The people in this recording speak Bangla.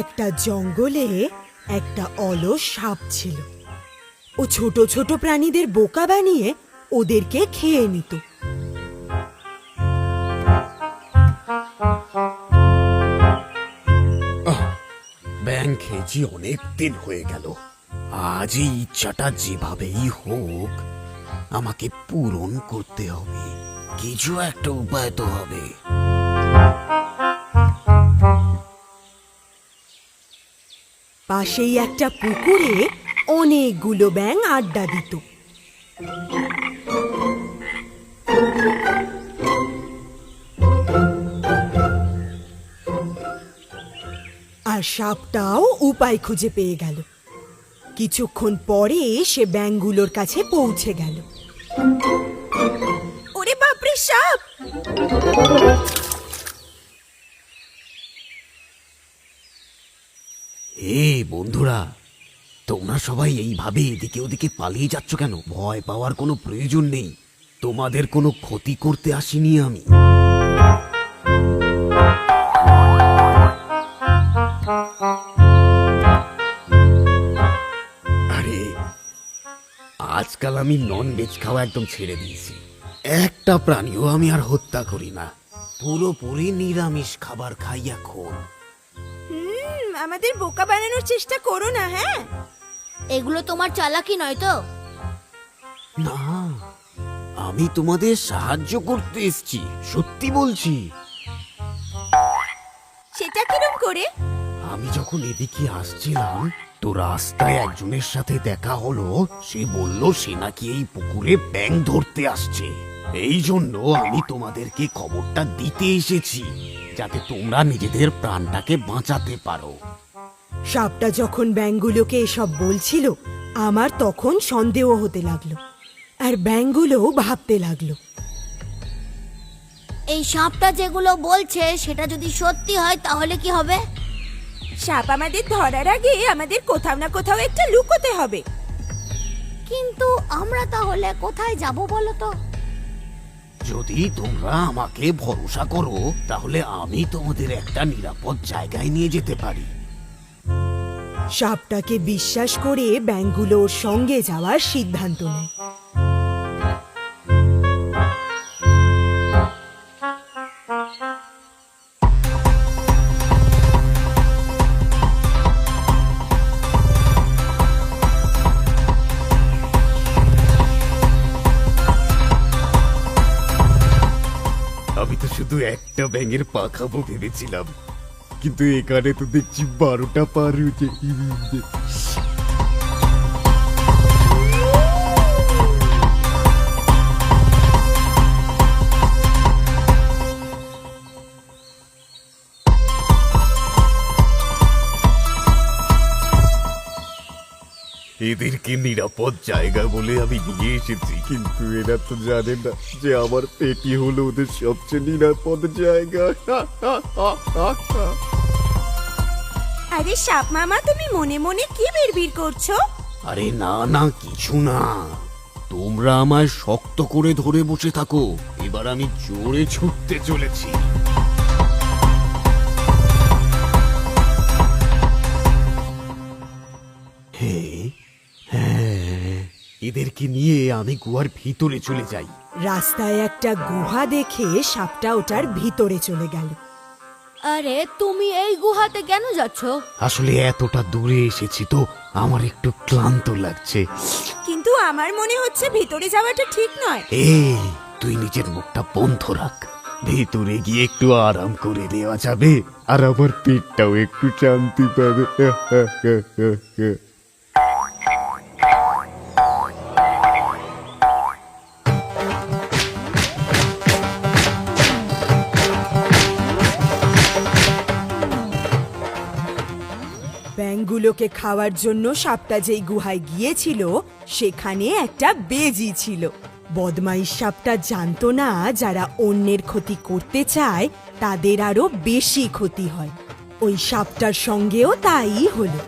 একটা জঙ্গলে একটা অলস সাপ ছিল। ও ছোট ছোট প্রাণীদের বোকা বানিয়ে ওদেরকে খেয়ে নিত। ব্যাং খেয়েছি অনেক দিন হয়ে গেল। আজ এই ইচ্ছাটা যেভাবেই হোক আমাকে পূরণ করতে হবে। কিছু একটা উপায় তো হবে। পাশেই একটা পুকুরে অনেকগুলো ব্যাঙ আড্ডা দিত। আর সাপটাও উপায় খুঁজে পেয়ে গেল। কিছুক্ষণ পরে সে ব্যাঙগুলোর কাছে পৌঁছে গেল। ওরে বাপরে, সাপ! বন্ধুরা, তোমরা সবাই এইভাবে এদিকে ওদিকে পালিয়ে যাচ্ছ কেন? ভয় পাওয়ার কোনো প্রয়োজন নেই। তোমাদের কোনো ক্ষতি করতে আসিনি আমি। আরে আজকাল আমি নন ভেজ খাওয়া একদম ছেড়ে দিয়েছি। একটা প্রাণীও আমি আর হত্যা করি না। পুরোপুরি নিরামিষ খাবার খাই এখন। আমাদের বোকা বানানোর চেষ্টা করো না। হ্যাঁ, এগুলো তোমার চালাকি নয় তো? না, আমি তোমাদের সাহায্য করতে এসেছি, সত্যি বলছি। সেটা কিরম করে? আমি যখন এদিকে আসছিলাম তো রাস্তায় একজনের সাথে দেখা হলো। সে বলল সে নাকি এই পুকুরে ব্যাঙ ধরতে আসছে। এই জন্য আমি তোমাদেরকে খবরটা দিতে এসেছি, যাতে তোমরা নিজেদের প্রাণটাকে বাঁচাতে পারো। সাপটা যখন ব্যাঙগুলোকে এসব বলছিল, আমার তখন সন্দেহ হতে লাগলো, আর ব্যাঙগুলোও ভাবতে লাগলো, এই সাপটা যেগুলো বলছে সেটা যদি সত্যি হয় তাহলে কি হবে? সাপ আমাদের ধরার আগে আমাদের কোথাও না কোথাও একটা লুকোতে হবে। কিন্তু আমরা তাহলে কোথায় যাব বলো তো? যদি তোমরা আমাকে ভরসা করো তাহলে আমি তোমাদের একটা নিরাপদ জায়গায় নিয়ে যেতে পারি। সাপটাকে বিশ্বাস করে ব্যাঙগুলো ওর সঙ্গে যাওয়ার সিদ্ধান্ত নেয়। আমি তো শুধু একটা ব্যাঙের পা খাবো ভেবেছিলাম, কিন্তু এখানে তো দেখছি 12টা পা রয়েছে। এদেরকে নিরাপদ জায়গা বলে আমি নিয়ে এসেছি, কিন্তু এরা তো জানে না যে আমার পেটি হলো ওদের সবচেয়ে নিরাপদ জায়গা। আরে সাপ মামা, তুমি মনে মনে কি বিড়বিড় করছো? আরে না না, কিছু না। তোমরা আমায় শক্ত করে ধরে বসে থাকো, এবার আমি জোরে ছুটতে চলেছি। এদেরকে নিয়ে আমি গুহার ভিতরে চলে যাই। রাস্তায় একটা গুহা দেখে সাপটা ওটার ভিতরে চলে গেল। আরে তুমি এই গুহাতে কেন যাচ্ছ? আসলে এতটা দূরে এসেছি তো আমার একটু ক্লান্ত লাগছে। কিন্তু আমার মনে হচ্ছে ভিতরে যাওয়াটা ঠিক নয়। এই তুই নিজের মুখটা বন্ধ রাখ। ভেতরে গিয়ে একটু আরাম করে নেওয়া যাবে, আর আমার পেটটাও একটু শান্তি পাবে। ব্যাঙগুলোকে খাওয়ার জন্য সাপটা যেই গুহায় গিয়েছিল সেখানে একটা বেজি ছিল। বদমাইশ সাপটা জানতো না যারা অন্যের ক্ষতি করতে চায় তাদের আরো বেশি ক্ষতি হয়। ওই সাপটার সঙ্গেও তাই হলো।